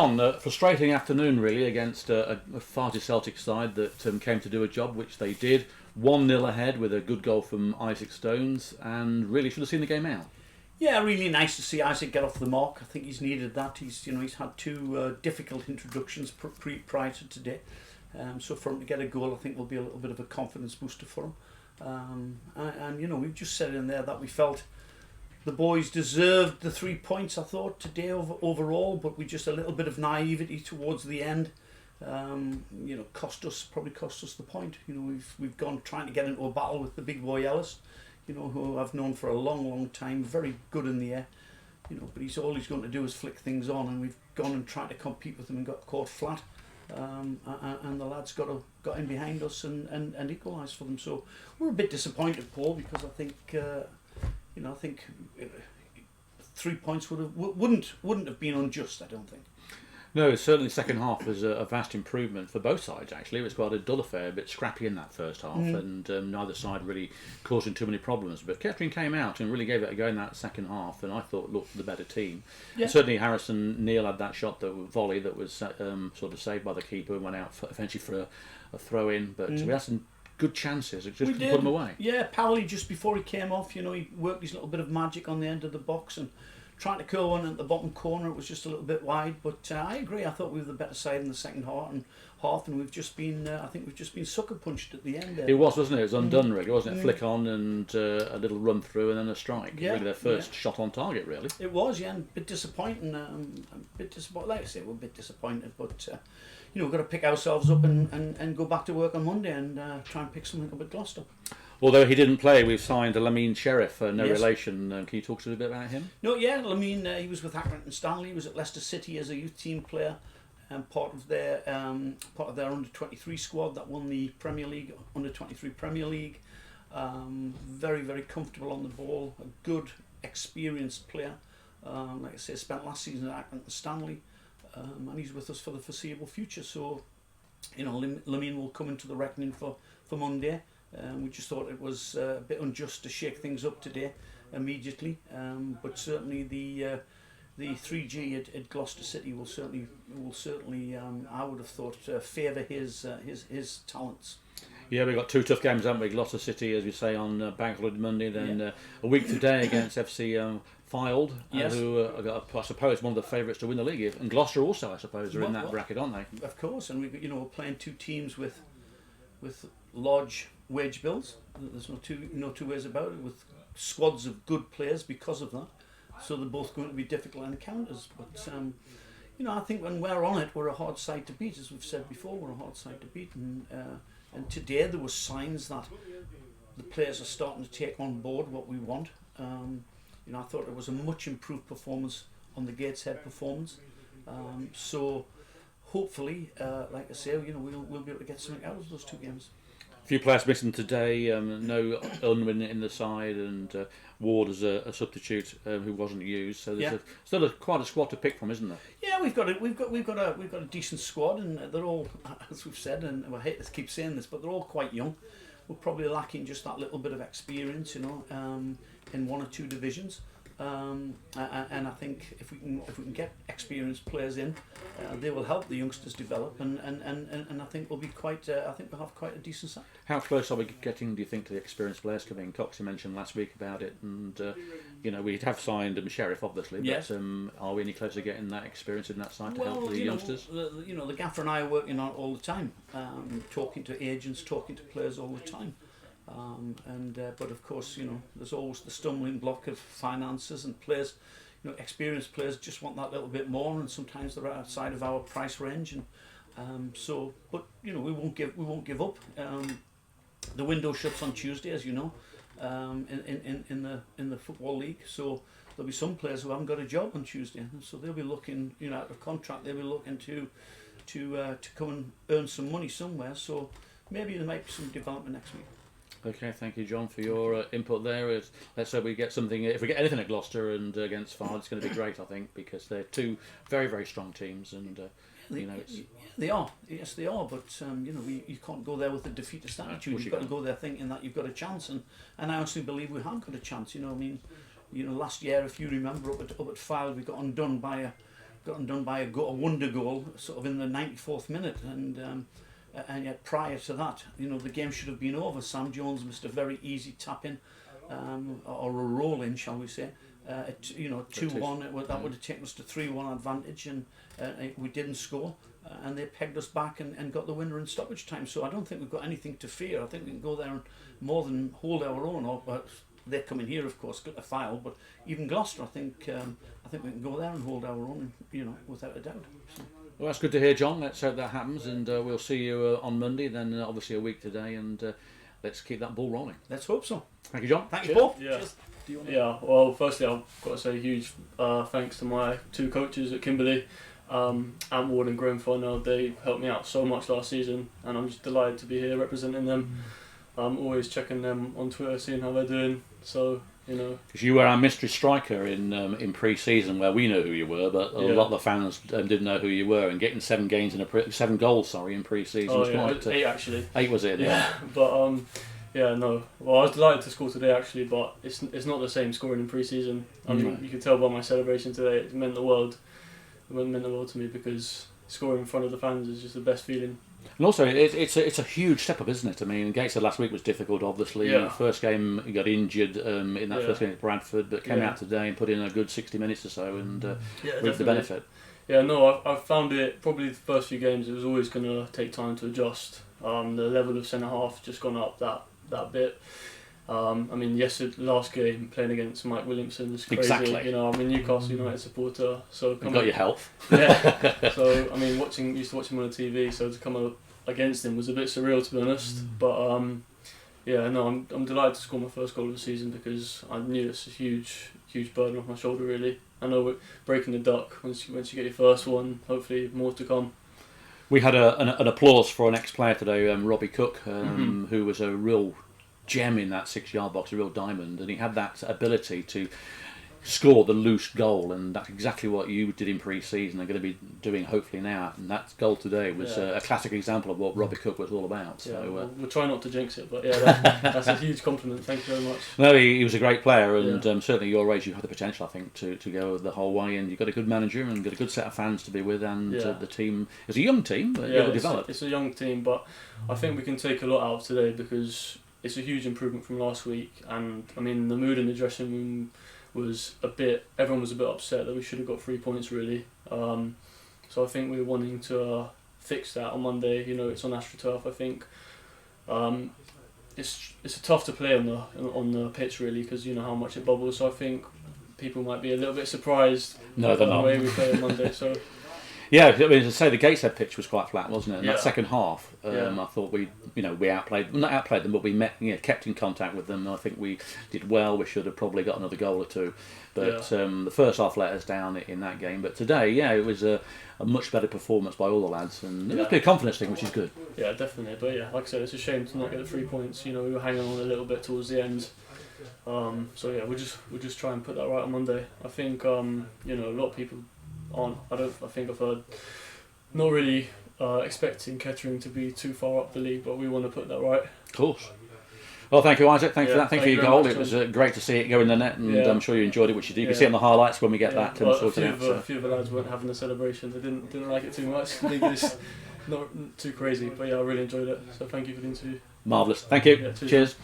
John, frustrating afternoon really against a Farsley Celtic side that came to do a job, which they did. 1-0 ahead with a good goal from Isaac Stones, and really should have seen the game out. Yeah, really nice to see Isaac get off the mark. I think he's needed that. He's had two difficult introductions prior to today, so for him to get a goal, I think will be a little bit of a confidence booster for him. And we've just said in there that we felt the boys deserved the 3 points, I thought, today overall, but we just a little bit of naivety towards the end. Probably cost us the point. We've gone trying to get into a battle with the big boy Ellis, who I've known for a long time, very good in the air, but he's all he's going to do is flick things on, and we've gone and tried to compete with him and got caught flat. And the lads got in behind us and equalised for them. So we're a bit disappointed, Paul, because I think 3 points wouldn't have been unjust, I don't think. No, certainly the second half was a vast improvement for both sides, actually. It was quite a dull affair, a bit scrappy in that first half, and neither side really causing too many problems. But Kettering came out and really gave it a go in that second half, and I thought looked the better team. Yeah. Certainly Harrison Neal had that shot, that volley that was sort of saved by the keeper and went out eventually for a throw-in. But we had some good chances, just couldn't put them away. Yeah, Powley, just before he came off, he worked his little bit of magic on the end of the box and trying to curl one at the bottom corner. It was just a little bit wide, but I agree. I thought we were the better side in the second half, and we've just been. I think we've just been sucker punched at the end there. It was, wasn't it? It was undone, really, wasn't it? Flick on and a little run through, and then a strike. Yeah, really, their first shot on target, really. It was, yeah, and a bit disappointing. Like I say, we're a bit disappointed, but we've got to pick ourselves up and go back to work on Monday and try and pick something up at Gloucester. Although he didn't play, we've signed Lamine Sheriff, no relation. Can you talk to us a bit about him? No, yeah, Lamine, he was with Accrington Stanley. He was at Leicester City as a youth team player, and part of their under-23 squad that won the Premier League, under-23 Premier League. Very, very comfortable on the ball, a good, experienced player. Like I say, spent last season at Accrington Stanley, and he's with us for the foreseeable future. So, Lamine will come into the reckoning for Monday. We just thought it was a bit unjust to shake things up today immediately, but certainly the 3G at Gloucester City will certainly I would have thought favour his talents. Yeah, we've got two tough games, haven't we? Gloucester City, as we say, on Bank Holiday Monday, then a week today against FC Fylde, who are, I suppose, one of the favourites to win the league. And Gloucester also, I suppose, are in that bracket, aren't they? Of course, and we're playing two teams with large wage bills. There's no two ways about it, with squads of good players because of that. So they're both going to be difficult encounters. But I think when we're on it, we're a hard side to beat. As we've said before, we're a hard side to beat. And today there were signs that the players are starting to take on board what we want. I thought it was a much improved performance on the Gateshead performance. So hopefully, like I say, we'll be able to get something out of those two games. A few players missing today. No Unwin in the side, and Ward as a substitute who wasn't used. So there's still quite a squad to pick from, isn't there? Yeah, we've got a decent squad, and they're all, as we've said, and I hate to keep saying this, but they're all quite young. We're probably lacking just that little bit of experience, in one or two divisions. And I think if we can get experienced players in, they will help the youngsters develop, and I think we'll have quite a decent side. How close are we getting, do you think, to the experienced players coming? Coxie mentioned last week about it, and we have signed Sheriff, obviously, but are we any closer to getting that experience in that side to help the youngsters? The gaffer and I are working on it all the time, talking to agents, talking to players all the time. But of course, there's always the stumbling block of finances, and players, experienced players just want that little bit more, and sometimes they're outside of our price range, and we won't give up. The window shuts on Tuesday, as you know, in the football league. So there'll be some players who haven't got a job on Tuesday, so they'll be looking, out of contract. They'll be looking to come and earn some money somewhere. So maybe there might be some development next week. Okay, thank you, John, for your input there. Let's hope we get something. If we get anything at Gloucester and against Fylde, it's going to be great, I think, because they're two very, very strong teams, and they are. Yes, they are. But you can't go there with a defeatist attitude. You've got to go there thinking that you've got a chance, and I honestly believe we have got a chance. Last year, if you remember, up at Fylde, we got undone by got undone by a wonder goal sort of in the 94th minute, and yet prior to that, the game should have been over. Sam Jones missed a very easy tap in, or a roll in, shall we say. 2-1, that would have taken us to 3-1 advantage, and we didn't score, and they pegged us back and got the winner in stoppage time. So I don't think we've got anything to fear. I think we can go there and more than hold our own. They're coming here, of course, a file, but even Gloucester, I think we can go there and hold our own, without a doubt. So. Well, that's good to hear, John. Let's hope that happens, and we'll see you on Monday, then obviously a week today, and let's keep that ball rolling. Let's hope so. Thank you, John. Thank you, Paul. Yeah. Cheers. Well, firstly, I've got to say a huge thanks to my 2 coaches at Kimberley, Antward and Graham Farnell. They helped me out so much last season, and I'm just delighted to be here representing them. I'm always checking them on Twitter, seeing how they're doing. So, because you were our mystery striker in pre-season, where we know who you were, but a lot of the fans didn't know who you were. And getting 7 goals in pre-season was quite 8 actually. 8 was it? Yeah, but Well, I was delighted to score today actually, but it's not the same scoring in pre-season. I mean, you could tell by my celebration today, it meant the world. It meant the world to me, because scoring in front of the fans is just the best feeling. And also, it's a huge step up, isn't it? I mean, Gateshead last week was difficult, obviously. Yeah. First game, he got injured in that first game at Bradford, but came out today and put in a good 60 minutes or so, and reaped the benefit. Yeah, no, I found it, probably the first few games, it was always going to take time to adjust. The level of centre-half just gone up that bit. I mean, last game playing against Mike Williamson is crazy. Exactly. I'm a Newcastle United supporter, so You've got your health. Yeah. So I mean, used to watch him on the TV, so to come up against him was a bit surreal, to be honest. But I'm delighted to score my first goal of the season, because I knew it's a huge burden off my shoulder. Really, I know we're breaking the duck once you get your first one. Hopefully, more to come. We had an applause for an ex-player today, Robbie Cooke, who was a real gem in that 6-yard box, a real diamond, and he had that ability to score the loose goal, and that's exactly what you did in pre-season and going to be doing hopefully now. And that goal today was a classic example of what Robbie Cooke was all about. So we'll try not to jinx it, but that's a huge compliment. Thank you very much. No, he was a great player, and certainly your age, you have the potential, I think, to go the whole way, and you've got a good manager and got a good set of fans to be with, and the team is a young team, but it'll develop. It's a young team, but I think we can take a lot out of today, because it's a huge improvement from last week. And I mean, the mood in the dressing room was everyone was a bit upset that we should have got 3 points, really. So I think we're wanting to fix that on Monday. It's on AstroTurf, I think. It's tough to play on the pitch, really, because you know how much it bubbles. So I think people might be a little bit surprised the way we play on Monday. So. Yeah, I mean, to say the Gateshead pitch was quite flat, wasn't it? In that second half, I thought we not outplayed them, but we kept in contact with them. I think we did well. We should have probably got another goal or two, but the first half let us down in that game. But today, it was a much better performance by all the lads, and it must be a confidence thing, which is good. Yeah, definitely. But like I said, it's a shame to not get the 3 points. We were hanging on a little bit towards the end. We'll just try and put that right on Monday. I think a lot of people aren't. I think I've heard not really expecting Kettering to be too far up the league, but we want to put that right. Of course. Well, thank you, Isaac. Thanks for that. Thank you for your goal. Much, it was great to see it go in the net, and I'm sure you enjoyed it, which you did. You can see it on the highlights when we get that sorted out. A few of the lads weren't having the celebration. They didn't like it too much. I think it's not too crazy, but I really enjoyed it. So thank you for the interview. Marvellous. Thank you. Cheers. Cheers.